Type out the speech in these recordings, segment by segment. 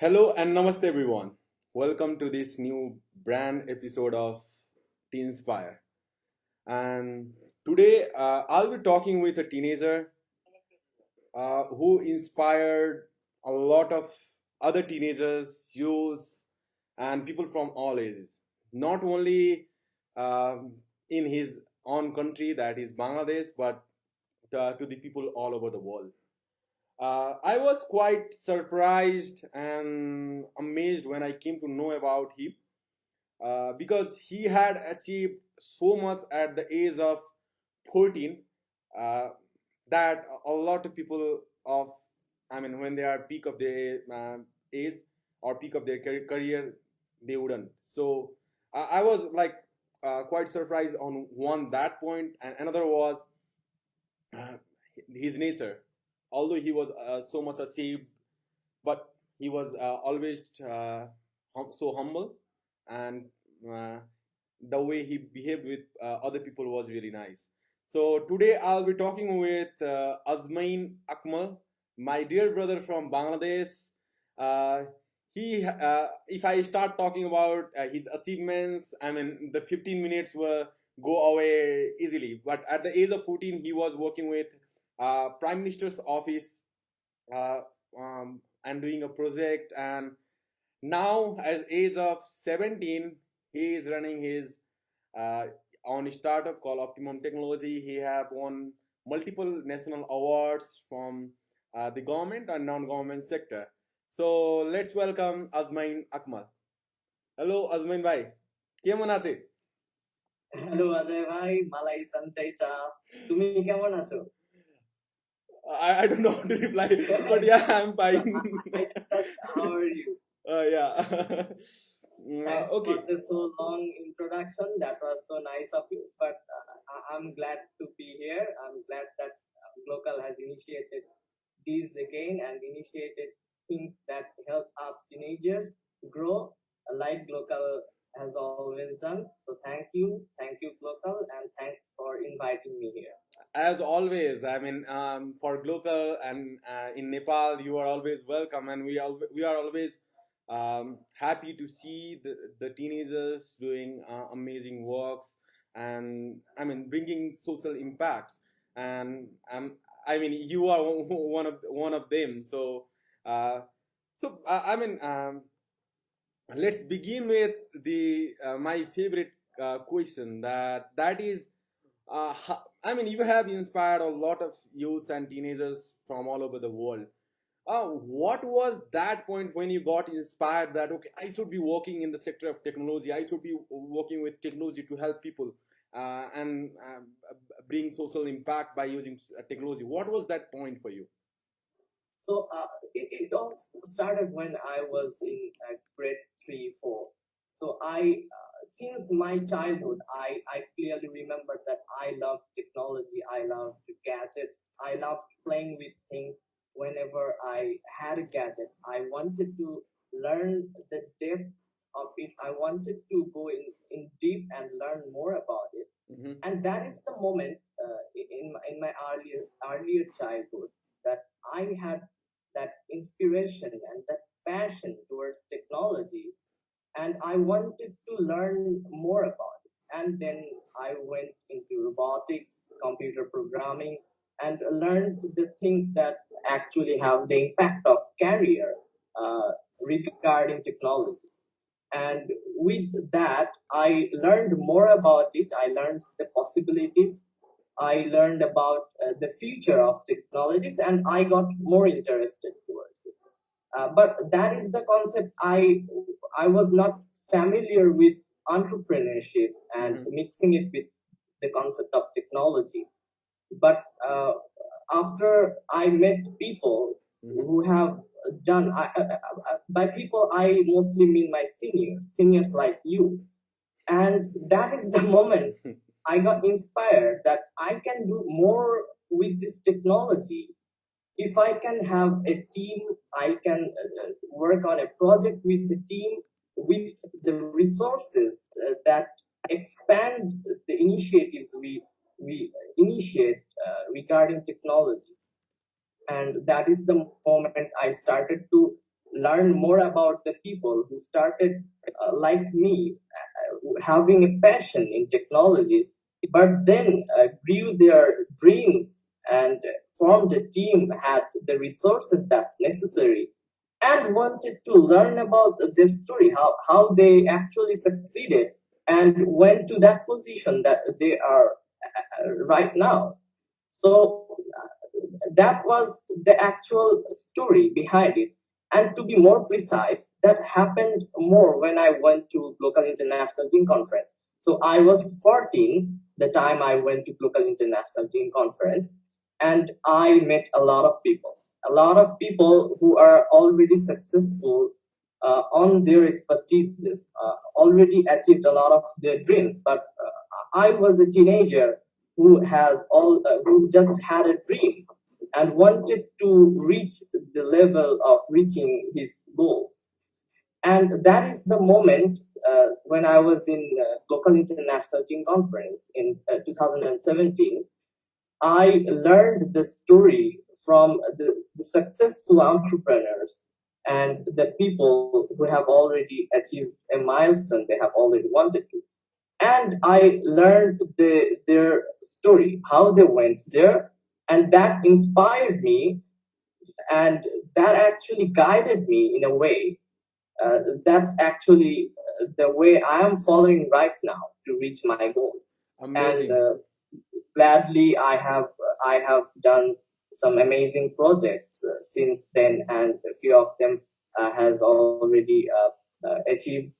Hello and namaste everyone. Welcome to this new brand episode of Teenspire. And today I'll be talking with a teenager who inspired a lot of other teenagers, youths, and people from all ages. Not only um, in his own country, that is Bangladesh, but to the people all over the world. I was quite surprised and amazed when I came to know about him because he had achieved so much at the age of 14 uh, that a lot of people of, I mean, when they are peak of their age or peak of their career, they wouldn't. So I was like quite surprised on one that point, and another was uh, his nature. Although he was so much achieved, but he was always so humble, and uh, the way he behaved with other people was really nice. So today I'll be talking with Azmayeen Akmal, my dear brother from Bangladesh. Uh, if I start talking about his achievements, I mean the 15 minutes will go away easily. But at the age of 14, he was working with Prime Minister's office uh, and doing a project, and now as age of 17 he is running his uh, own startup called Optimum Technology. He have won multiple national awards from the government and non-government sector. So let's welcome Azmayeen Akmal. Hello Azmayeen bhai, কেমন আছে? Hello Ajay ভাই, মালাই সানচাইটা, তুমি কেমন আছো? I don't know how to reply, but yeah, I'm fine. How are you? Yeah. Thanks Okay. for the so long introduction. That was so nice of you. But I'm glad to be here. I'm glad that Local has initiated these again and initiated things that help us teenagers grow like Local has always done. So thank you Local, and thanks for inviting me here. As always, I mean, for Global and in Nepal, you are always welcome, and we are always happy to see the teenagers doing amazing works, and I mean bringing social impacts. And I mean, you are one of them. So I mean, let's begin with the my favorite question, that is I mean, you have inspired a lot of youth and teenagers from all over the world. What was that point when you got inspired that, okay, I should be working in the sector of technology, I should be working with technology to help people and bring social impact by using technology? What was that point for you? So it all started when I was in grade 3, 4. So since my childhood, I clearly remember that I loved technology, I loved gadgets, I loved playing with things. Whenever I had a gadget, I wanted to learn the depth of it. I wanted to go in deep and learn more about it. And that is the moment in my earlier childhood that I had that inspiration and that passion towards technology, and I wanted to learn more about it. And then I went into robotics, computer programming, and learned the things that actually have the impact of career uh, regarding technologies. And with that, I learned more about it. I learned the possibilities. I learned about the future of technologies, and I got more interested towards it. But that is the concept. I was not familiar with entrepreneurship and mixing it with the concept of technology. But after I met people who have done, by people I mostly mean my seniors like you, and that is the moment I got inspired that I can do more with this technology. If I can have a team, I can work on a project with the team with the resources that expand the initiatives we initiate regarding technologies. And that is the moment I started to learn more about the people who started like me, having a passion in technologies, but then grew their dreams and formed a team, had the resources that's necessary, and wanted to learn about their story, how they actually succeeded and went to that position that they are right now. So that was the actual story behind it. And to be more precise, that happened more when I went to local international team conference. So I was 14 the time I went to local international team conference, and I met a lot of people who are already successful on their expertise, already achieved a lot of their dreams. But I was a teenager who just had a dream and wanted to reach the level of reaching his goals. And that is the moment when I was in local international team conference in 2017. I learned the story from the successful entrepreneurs and the people who have already achieved a milestone they have already wanted to. And I learned their story, how they went there, and that inspired me, and that actually guided me in a way. That's actually the way I am following right now to reach my goals. And Amazing. gladly, I have done some amazing projects since then, and a few of them has already achieved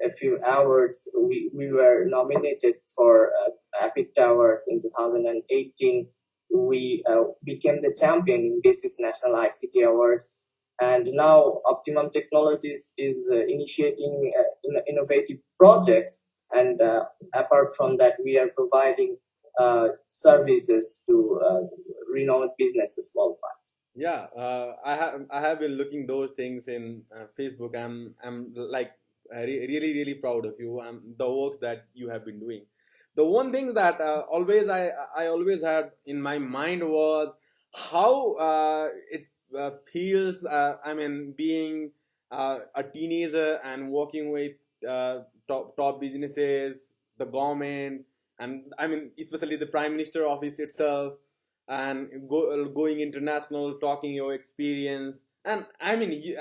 a few awards. We were nominated for Epic Tower in 2018. We became the champion in Basis National ICT Awards, and now Optimum Technologies is initiating innovative projects. And apart from that, we are providing services to renowned businesses worldwide. Yeah, I have been looking those things in Facebook. I'm like really proud of you and the works that you have been doing. The one thing that always I always had in my mind was how it feels. I mean, being a teenager and working with top businesses, the government, and I mean especially the Prime Minister office itself, and going international, talking your experience. And I mean,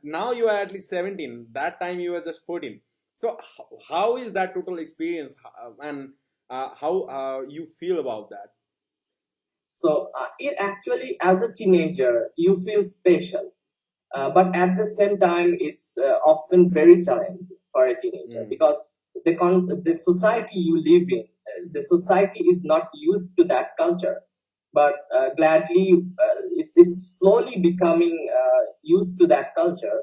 now you are at least 17. That time you were just 14. So how is that total experience, and how you feel about that? So it actually, as a teenager, you feel special, but at the same time, it's often very challenging for a teenager Mm. because the society you live in, the society is not used to that culture. But gladly, it's slowly becoming used to that culture,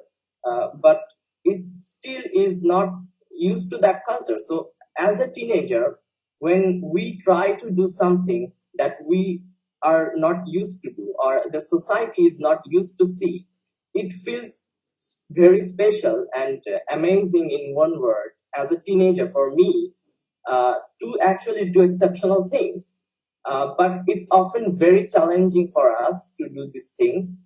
but it still is not used to that culture. So as a teenager, when we try to do something that we are not used to do, or the society is not used to see, it feels very special and amazing in one word as a teenager for me to actually do exceptional things. But it's often very challenging for us to do these things.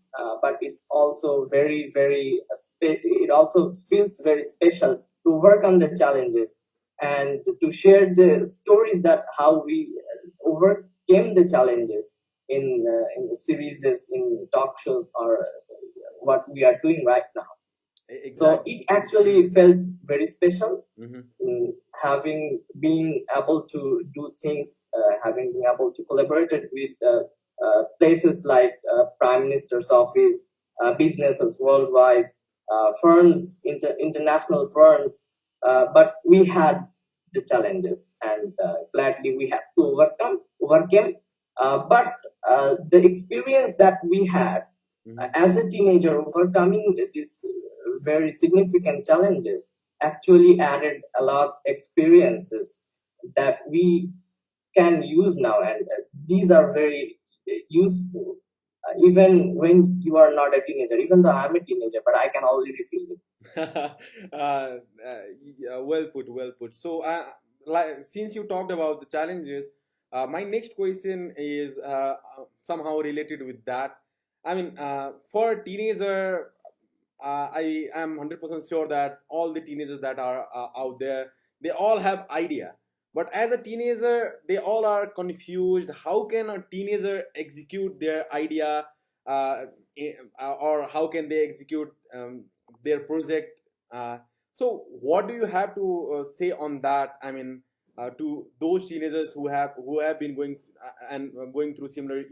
But it's also it also feels very special to work on the challenges and to share the stories that how we overcame the challenges in series, in talk shows, or what we are doing right now. So Exactly. it actually felt very special, Hmm. having been able to do things, having been able to collaborate with places like Prime Minister's office, businesses worldwide, firms, international firms. But we had the challenges, and gladly we had to overcome. But the experience that we had Hmm. as a teenager overcoming these very significant challenges actually added a lot of experiences that we can use now, and these are very useful even when you are not a teenager. Even though I'm a teenager, but I can already feel it. Yeah, well put, well put. So, like, since you talked about the challenges, my next question is somehow related with that. I mean, for a teenager, I am 100% sure that all the teenagers that are out there, they all have idea. But as a teenager, they all are confused. How can a teenager execute their idea, uh, or how can they execute their project? Uh, so, what do you have to say on that? I mean, to those teenagers who have been going and going through similar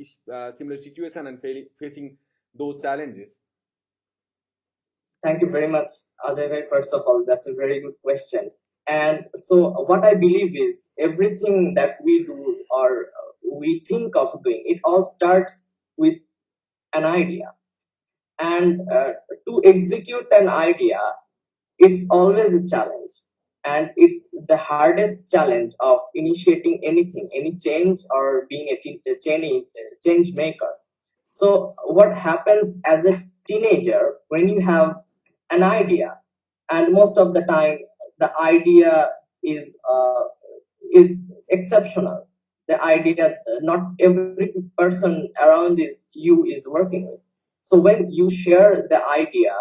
situation and facing those challenges. Thank you very much, Ajay bhai. First of all, that's a very good question. And so, what I believe is everything that we do or we think of doing, it all starts with an idea. And to execute an idea, it's always a challenge. And it's the hardest challenge of initiating anything, any change, or being a change maker. So, what happens as a teenager when you have an idea, and most of the time the idea is uh, is exceptional. The idea, not every person around you is working with. So when you share the idea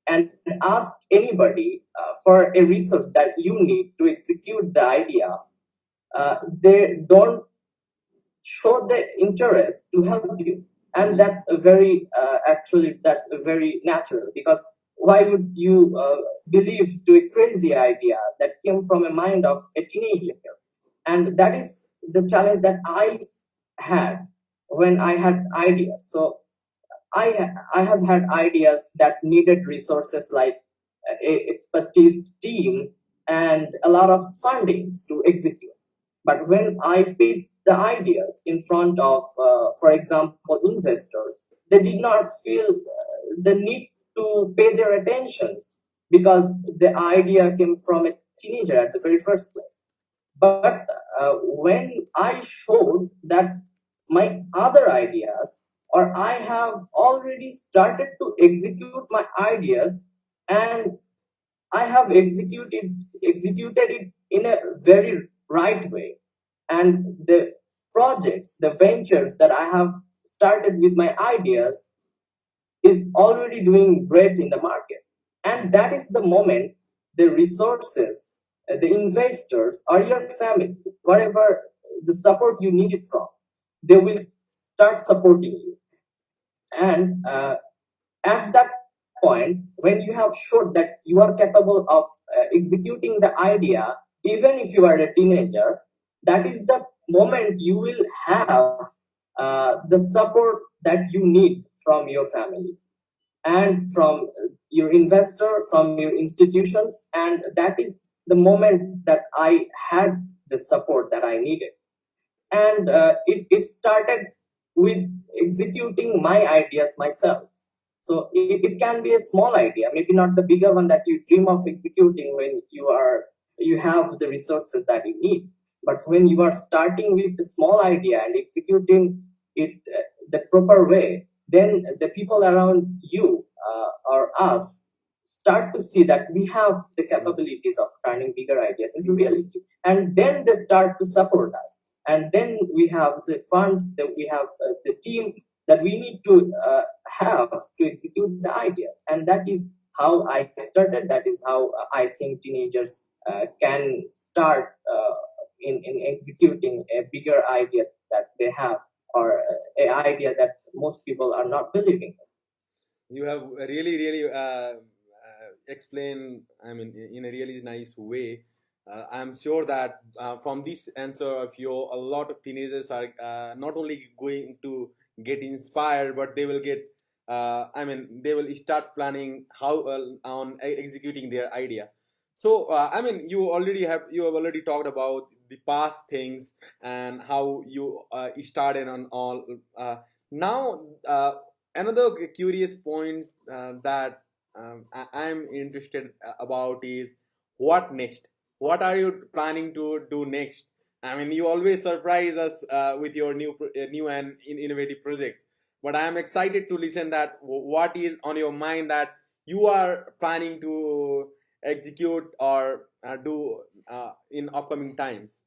and ask anybody for a resource that you need to execute the idea, they don't show the interest to help you. And that's a very actually that's a very natural, because why would you believe to a crazy idea that came from a mind of a teenager? And that is the challenge that I had when I had ideas. So I have had ideas that needed resources like a expertise team and a lot of fundings to execute. But when I pitched the ideas in front of, for example, investors, they did not feel the need to pay their attentions, because the idea came from a teenager at the very first place. But when I showed that my other ideas, or I have already started to execute my ideas, and I have executed it in a very right way, and the projects, the ventures that I have started with my ideas is already doing great in the market. And that is the moment the resources, the investors, or your family, whatever the support you need it from, they will start supporting you. And at that point, when you have showed that you are capable of executing the idea, even if you are a teenager, that is the moment you will have the support that you need from your family and from your investor, from your institutions. And that is the moment that I had the support that I needed. And it started with executing my ideas myself. So it can be a small idea, maybe not the bigger one that you dream of executing when you have the resources that you need. But when you are starting with the small idea and executing it the proper way, then the people around you or us start to see that we have the capabilities of turning bigger ideas into reality, and then they start to support us. And then we have the funds, that we have the team that we need to have to execute the ideas. And that is how I started. That is how I think teenagers can start in executing a bigger idea that they have, or an idea that most people are not believing. You have really explained, I mean, in a really nice way. I'm sure that from this answer of your, a lot of teenagers are not only going to get inspired, but they will get, I mean, they will start planning how on executing their idea. So I mean, you have already talked about the past things and how you started on all. Now another curious point that I'm interested about is what next? What are you planning to do next? I mean, you always surprise us with your new and innovative projects. But I am excited to listen that what is on your mind that you are planning to execute or do in upcoming times.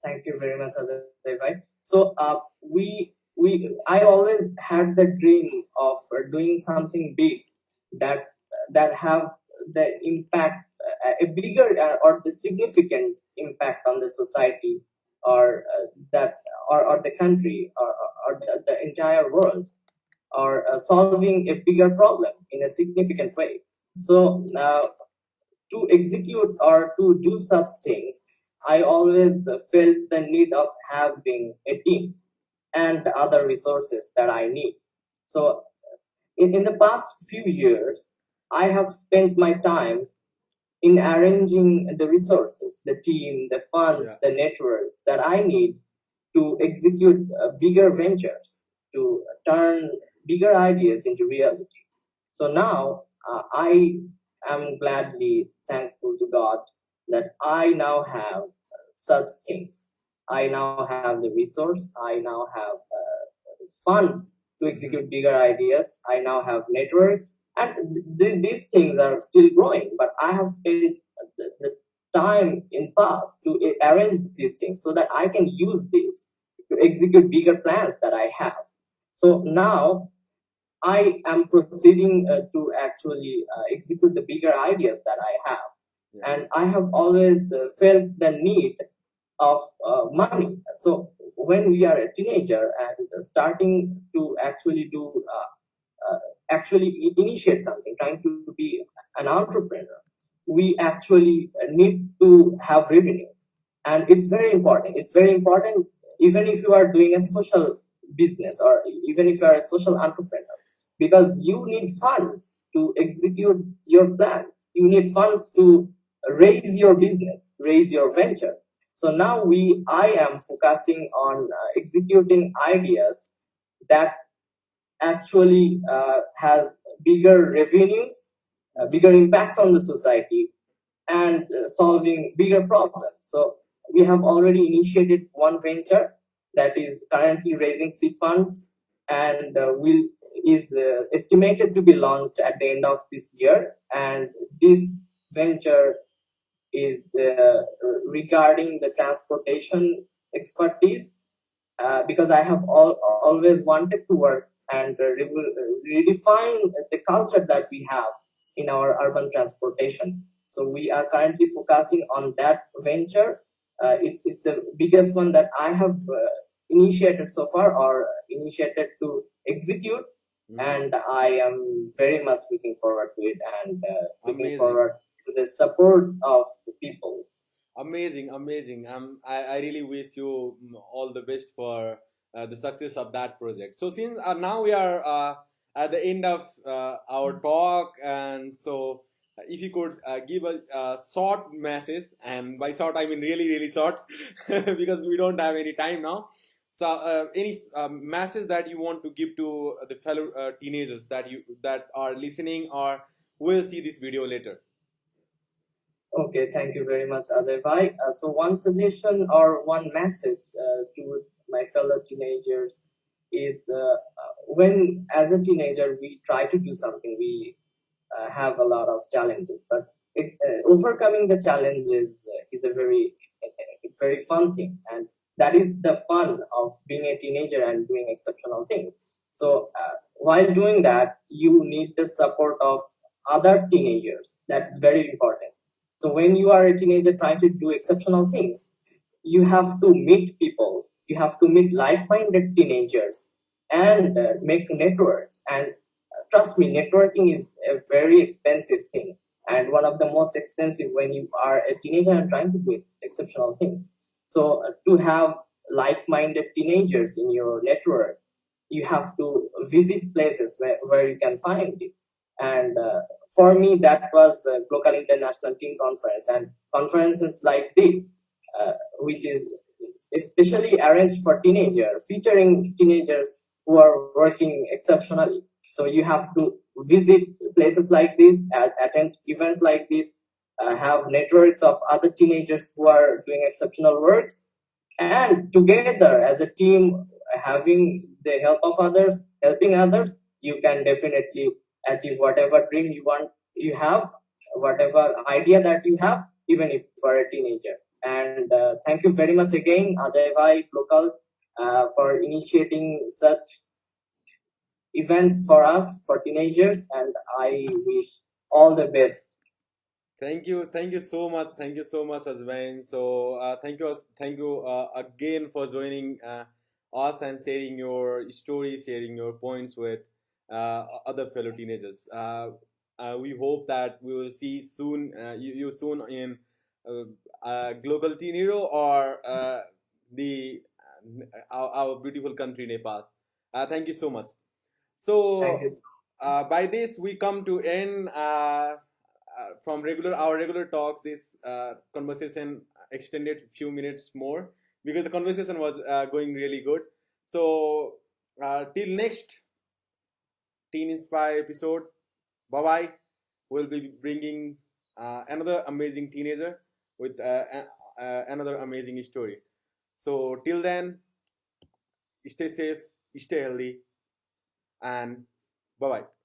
Thank you very much, Ajay bhai. So we I always had the dream of doing something big that have the impact, a bigger or the significant impact on the society, or that or the country, or the entire world, or solving a bigger problem in a significant way. So to execute or to do such things, I always felt the need of having a team and other resources that I need. So in the past few years, I have spent my time in arranging the resources, the team, the funds, the networks that I need to execute bigger ventures, to turn bigger ideas into reality. So now I am gladly thankful to God that I now have such things. I now have the resource. I now have funds to execute bigger ideas. I now have networks, and these things are still growing. But I have spent the time in past to arrange these things so that I can use these to execute bigger plans that I have. So now I am proceeding to actually execute the bigger ideas that I have. Yeah. And I have always felt the need of money. So when we are a teenager and starting to actually do actually initiate something, trying to be an entrepreneur, we actually need to have revenue, and it's very important. It's very important even if you are doing a social business, or even if you are a social entrepreneur, because you need funds to execute your plans. You need funds to raise your business, raise your venture. So now I am focusing on executing ideas that actually has bigger revenues, bigger impacts on the society, and solving bigger problems. So we have already initiated one venture that is currently raising seed funds, and will is estimated to be launched at the end of this year. And this venture is regarding the transportation expertise, because I have always wanted to work and redefine the culture that we have in our urban transportation. So we are currently focusing on that venture. It's the biggest one that I have initiated so far, or initiated to execute. And I am very much looking forward to it, and looking forward to the support of the people. Amazing, amazing. I really wish you all the best for the success of that project. So since now we are at the end of our talk, and so if you could give a short message, and by short I mean really really short, because we don't have any time now. So any message that you want to give to the fellow teenagers that are listening or will see this video later? Okay, thank you very much, Ajay Bhai. So one suggestion or one message to my fellow teenagers is, when as a teenager we try to do something, we have a lot of challenges, but overcoming the challenges is a very fun thing, and that is the fun of being a teenager and doing exceptional things. So while doing that, you need the support of other teenagers. That's very important. So when you are a teenager trying to do exceptional things, you have to meet people, you have to meet like-minded teenagers, and make networks. And trust me, networking is a very expensive thing, and one of the most expensive when you are a teenager and trying to do exceptional things. So to have like-minded teenagers in your network, you have to visit places where you can find it. And for me, that was a local international teen conference, and conferences like this, which is especially arranged for teenagers, featuring teenagers who are working exceptionally. So you have to visit places like this, attend events like this, have networks of other teenagers who are doing exceptional works, and together as a team, having the help of others, helping others, you can definitely achieve whatever dream you have, whatever idea that you have, even if you are a teenager. And thank you very much again, Ajay Bhai, Local, for initiating such events for us, for teenagers, and I wish all the best. Thank you so much, Azmain. So thank you again for joining us and sharing your stories, sharing your points with other fellow teenagers. We hope that we will see soon you soon in global teen hero or the our beautiful country Nepal. Thank you so much. Thank So you. by this we come to end from regular our regular talks. This conversation extended few minutes more because the conversation was going really good. So till next Teen Inspire episode. Bye bye. We'll be bringing another amazing teenager with another amazing story. So till then, stay safe, stay healthy, and bye bye.